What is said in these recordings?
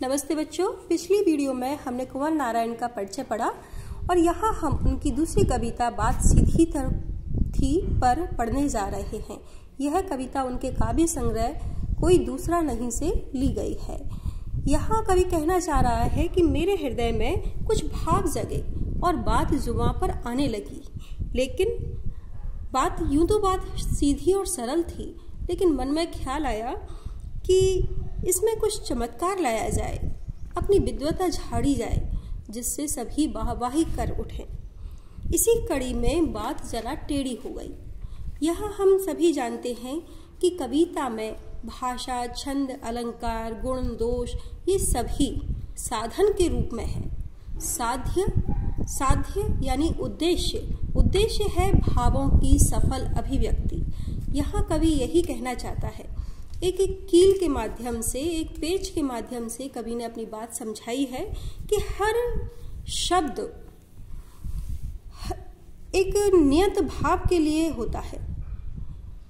नमस्ते बच्चों, पिछली वीडियो में हमने कुंवर नारायण का परिचय पढ़ा और यहाँ हम उनकी दूसरी कविता बात सीधी थी पर पढ़ने जा रहे हैं। यह कविता उनके काव्य संग्रह कोई दूसरा नहीं से ली गई है। यहाँ कवि कहना चाह रहा है कि मेरे हृदय में कुछ भाव जगे और बात जुबां पर आने लगी, लेकिन बात सीधी और सरल थी, लेकिन मन में ख्याल आया कि इसमें कुछ चमत्कार लाया जाए, अपनी विद्वता झाड़ी जाए, जिससे सभी वाहवाही कर उठें। इसी कड़ी में बात जरा टेढ़ी हो गई। यहाँ हम सभी जानते हैं कि कविता में भाषा, छंद, अलंकार, गुण, दोष ये सभी साधन के रूप में है। साध्य यानी उद्देश्य है भावों की सफल अभिव्यक्ति। यहाँ कवि यही कहना चाहता है। एक कील के माध्यम से, एक पेच के माध्यम से कवि ने अपनी बात समझाई है कि हर शब्द एक नियत भाव के लिए होता है।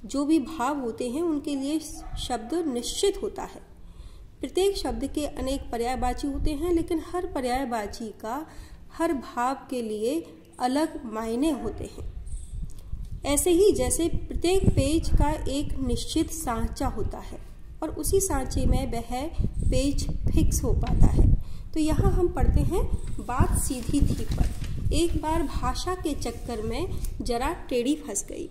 जो भी भाव होते हैं उनके लिए शब्द निश्चित होता है। प्रत्येक शब्द के अनेक पर्यायवाची होते हैं, लेकिन हर पर्यायवाची का हर भाव के लिए अलग मायने होते हैं। ऐसे ही जैसे प्रत्येक पेज का एक निश्चित सांचा होता है और उसी सांचे में वह पेज फिक्स हो पाता है। तो यहाँ हम पढ़ते हैं बात सीधी थी पर एक बार भाषा के चक्कर में जरा टेढ़ी फंस गई।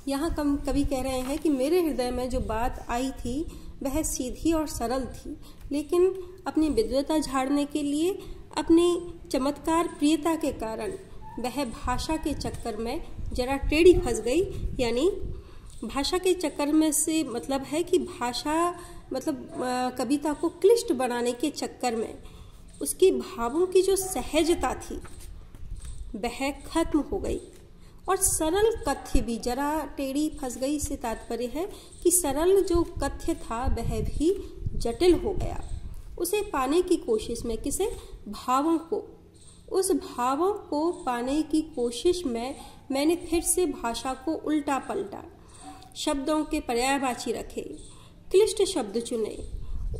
यहाँ कवि कह रहे हैं कि मेरे हृदय में जो बात आई थी वह सीधी और सरल थी, लेकिन अपनी विद्वता झाड़ने के लिए, अपनी चमत्कार प्रियता के कारण वह भाषा के चक्कर में जरा टेढ़ी फंस गई। यानी भाषा के चक्कर में से मतलब है कि भाषा कविता को क्लिष्ट बनाने के चक्कर में उसकी भावों की जो सहजता थी वह खत्म हो गई और सरल कथ्य भी जरा टेढ़ी फंस गई से तात्पर्य है कि सरल जो कथ्य था वह भी जटिल हो गया। उसे पाने की कोशिश में, किसे? भावों को। उस भावों को पाने की कोशिश में मैंने फिर से भाषा को उल्टा पलटा, शब्दों के पर्यायवाची रखे, क्लिष्ट शब्द चुने,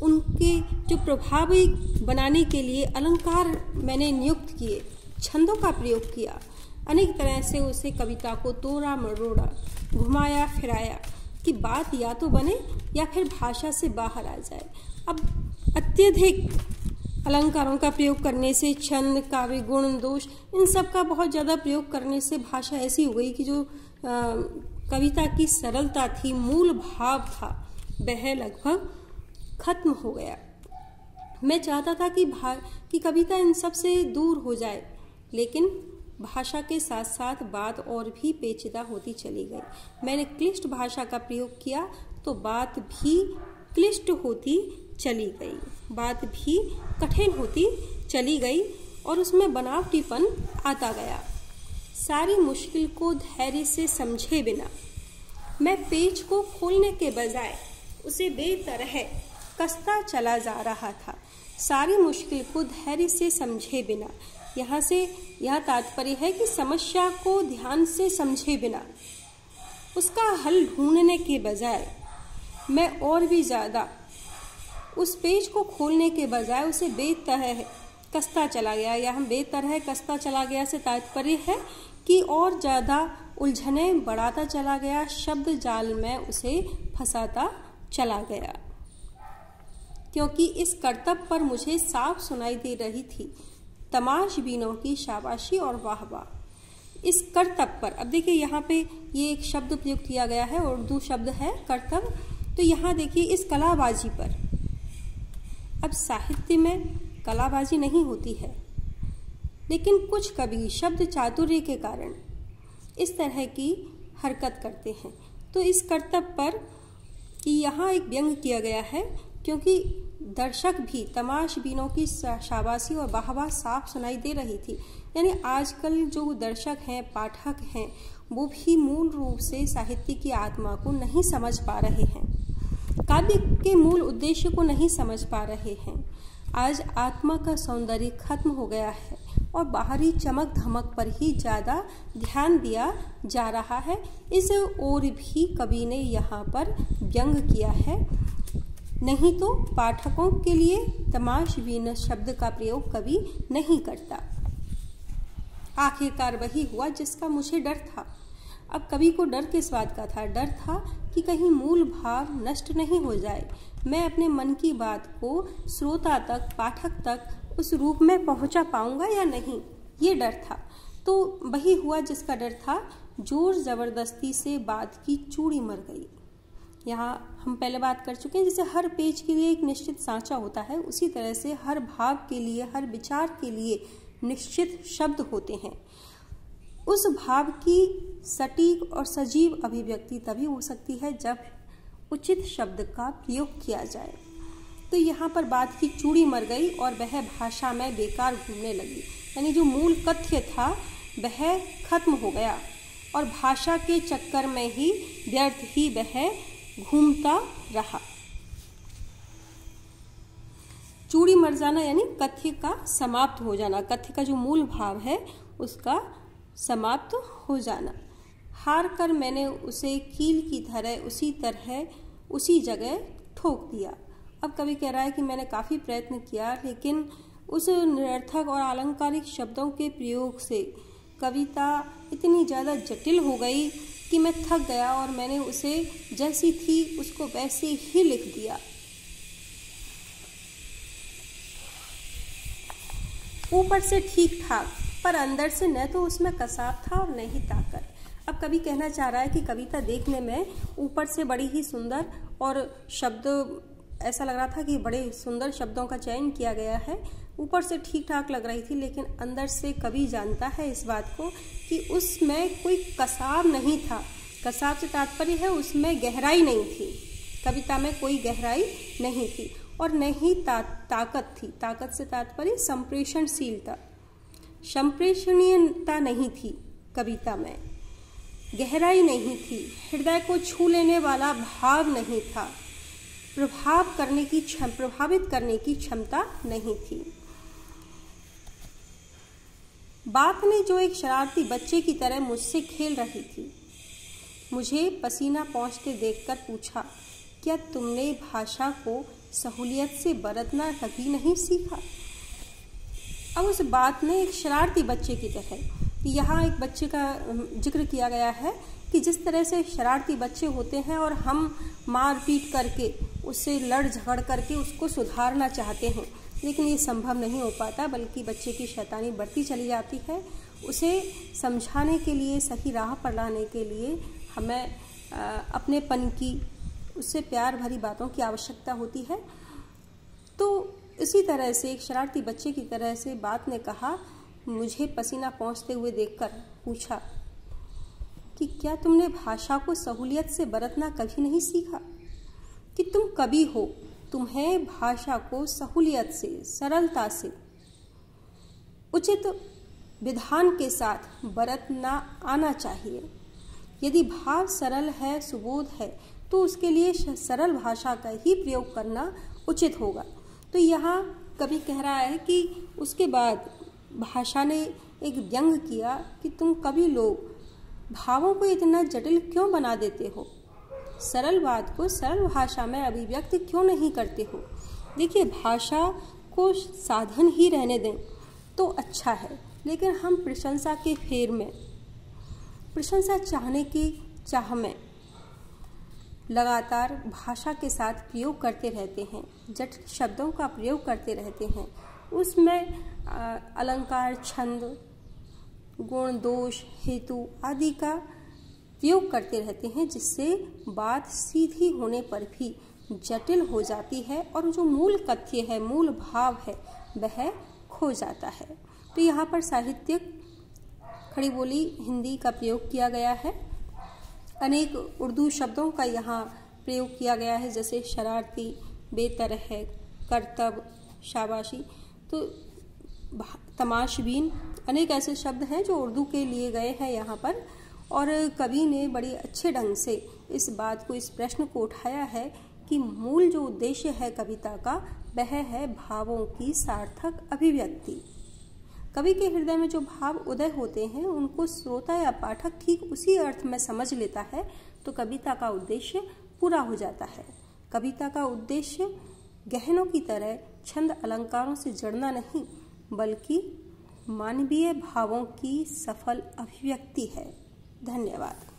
उनके जो प्रभावी बनाने के लिए अलंकार मैंने नियुक्त किए, छंदों का प्रयोग किया, अनेक तरह से उसे कविता को तोड़ा मरोड़ा, घुमाया फिराया कि बात या तो बने या फिर भाषा से बाहर आ जाए। अब अत्यधिक अलंकारों का प्रयोग करने से, छंद, काव्य, गुण, दोष इन सब का बहुत ज़्यादा प्रयोग करने से भाषा ऐसी हो गई कि जो कविता की सरलता थी, मूल भाव था, वह लगभग खत्म हो गया। मैं चाहता था कि कविता इन सब से दूर हो जाए, लेकिन भाषा के साथ साथ बात और भी पेचीदा होती चली गई। मैंने क्लिष्ट भाषा का प्रयोग किया तो बात भी क्लिष्ट होती चली गई, बात भी कठिन होती चली गई और उसमें बनावटीपन आता गया। सारी मुश्किल को धैर्य से समझे बिना मैं पेज को खोलने के बजाय उसे बेतरह कसता चला जा रहा था। सारी मुश्किल को धैर्य से समझे बिना, यहाँ तात्पर्य है कि समस्या को ध्यान से समझे बिना उसका हल ढूंढने के बजाय मैं और भी ज़्यादा उस पेज को खोलने के बजाय उसे बेतरह कसता चला गया। यहाँ बेतरह कसता चला गया से तात्पर्य है कि और ज़्यादा उलझने बढ़ाता चला गया, शब्द जाल में उसे फंसाता चला गया। क्योंकि इस करतब पर मुझे साफ सुनाई दे रही थी तमाशबीनों की शाबाशी और वाहवाह। इस करतब पर, अब देखिए यहाँ पे ये एक शब्द प्रयोग किया गया है, उर्दू शब्द है करतब। तो यहाँ देखिए इस कलाबाजी पर, अब साहित्य में कलाबाजी नहीं होती है, लेकिन कुछ कवि शब्द चातुर्य के कारण इस तरह की हरकत करते हैं। तो इस करतब पर कि यहाँ एक व्यंग किया गया है, क्योंकि दर्शक भी तमाशबीनों की शाबाशी और वाहवाह साफ सुनाई दे रही थी। यानी आजकल जो दर्शक हैं, पाठक हैं, वो भी मूल रूप से साहित्य की आत्मा को नहीं समझ पा रहे हैं, काव्य के मूल उद्देश्य को नहीं समझ पा रहे हैं। आज आत्मा का सौंदर्य खत्म हो गया है और बाहरी चमक धमक पर ही ज़्यादा ध्यान दिया जा रहा है। इस ओर भी कवि ने यहाँ पर व्यंग किया है। नहीं तो पाठकों के लिए तमाशबीन शब्द का प्रयोग कवि नहीं करता। आखिरकार वही हुआ जिसका मुझे डर था। अब कवि को डर किस बात का था? डर था कि कहीं मूल भाव नष्ट नहीं हो जाए, मैं अपने मन की बात को श्रोता तक, पाठक तक उस रूप में पहुंचा पाऊंगा या नहीं, ये डर था। तो वही हुआ जिसका डर था। जोर जबरदस्ती से बात की चूड़ी मर गई। यहाँ हम पहले बात कर चुके हैं, जैसे हर पेज के लिए एक निश्चित सांचा होता है, उसी तरह से हर भाव के लिए, हर विचार के लिए निश्चित शब्द होते हैं। उस भाव की सटीक और सजीव अभिव्यक्ति तभी हो सकती है जब उचित शब्द का प्रयोग किया जाए। तो यहाँ पर बात की चूड़ी मर गई और वह भाषा में बेकार घूमने लगी, यानी जो मूल कथ्य था वह खत्म हो गया और भाषा के चक्कर में ही व्यर्थ ही वह घूमता रहा। चूड़ी मर जाना यानी कथ्य का समाप्त हो जाना, कथ्य का जो मूल भाव है उसका समाप्त हो जाना। हार कर मैंने उसे कील की तरह उसी जगह ठोक दिया। अब कवि कह रहा है कि मैंने काफ़ी प्रयत्न किया, लेकिन उस निरर्थक और अलंकारिक शब्दों के प्रयोग से कविता इतनी ज़्यादा जटिल हो गई कि मैं थक गया और मैंने उसे जैसी थी उसको वैसे ही लिख दिया। ऊपर से ठीक ठाक, पर अंदर से न तो उसमें कसाव था और न ही ताकत। अब कवि कहना चाह रहा है कि कविता देखने में ऊपर से बड़ी ही सुंदर और शब्द ऐसा लग रहा था कि बड़े सुंदर शब्दों का चयन किया गया है, ऊपर से ठीक ठाक लग रही थी, लेकिन अंदर से कवि जानता है इस बात को कि उसमें कोई कसाव नहीं था। कसाव से तात्पर्य है उसमें गहराई नहीं थी, कविता में कोई गहराई नहीं थी और न ही ताकत थी। ताकत से तात्पर्य संप्रेषणशीलता, संप्रेषणीयता नहीं थी कविता में, गहराई नहीं थी, हृदय को छू लेने वाला भाव नहीं था, प्रभावित करने की क्षमता नहीं थी। बात ने जो एक शरारती बच्चे की तरह मुझसे खेल रही थी, मुझे पसीना पोंछते देखकर पूछा, क्या तुमने भाषा को सहूलियत से बरतना कभी नहीं सीखा? अब उस बात ने एक शरारती बच्चे की तरह, यहाँ एक बच्चे का जिक्र किया गया है कि जिस तरह से शरारती बच्चे होते हैं और हम मार पीट करके उससे लड़ झगड़ करके उसको सुधारना चाहते हैं, लेकिन ये संभव नहीं हो पाता, बल्कि बच्चे की शैतानी बढ़ती चली जाती है। उसे समझाने के लिए, सही राह पर लाने के लिए हमें अपनेपन की, उससे प्यार भरी बातों की आवश्यकता होती है। तो इसी तरह से एक शरारती बच्चे की तरह से बात ने कहा, मुझे पसीना पोंछते हुए देखकर पूछा कि क्या तुमने भाषा को सहूलियत से बरतना कभी नहीं सीखा? कि तुम कवि हो, तुम्हें भाषा को सहूलियत से, सरलता से, उचित विधान के साथ बरतना आना चाहिए। यदि भाव सरल है, सुबोध है, तो उसके लिए सरल भाषा का ही प्रयोग करना उचित होगा। तो यहाँ कवि कह रहा है कि उसके बाद भाषा ने एक व्यंग किया कि तुम कवि लोग भावों को इतना जटिल क्यों बना देते हो, सरल बात को सरल भाषा में अभिव्यक्त क्यों नहीं करते हो। देखिए, भाषा को साधन ही रहने दें तो अच्छा है, लेकिन हम प्रशंसा के फेर में, प्रशंसा चाहने की चाह में लगातार भाषा के साथ प्रयोग करते रहते हैं, जटिल शब्दों का प्रयोग करते रहते हैं, उसमें अलंकार, छंद, गुण, दोष, हेतु आदि का प्रयोग करते रहते हैं, जिससे बात सीधी होने पर भी जटिल हो जाती है और जो मूल कथ्य है, मूल भाव है, वह खो जाता है। तो यहाँ पर साहित्यिक खड़ी बोली हिंदी का प्रयोग किया गया है। अनेक उर्दू शब्दों का यहाँ प्रयोग किया गया है, जैसे शरारती, बेतरह, करतब, शाबाशी। तो तमाशबीन, अनेक ऐसे शब्द हैं जो उर्दू के लिए गए हैं यहाँ पर। और कवि ने बड़े अच्छे ढंग से इस बात को, इस प्रश्न को उठाया है कि मूल जो उद्देश्य है कविता का, वह है भावों की सार्थक अभिव्यक्ति। कवि के हृदय में जो भाव उदय होते हैं, उनको श्रोता या पाठक ठीक उसी अर्थ में समझ लेता है, तो कविता का उद्देश्य पूरा हो जाता है। कविता का उद्देश्य गहनों की तरह छंद अलंकारों से जड़ना नहीं, बल्कि मानवीय भावों की सफल अभिव्यक्ति है। धन्यवाद।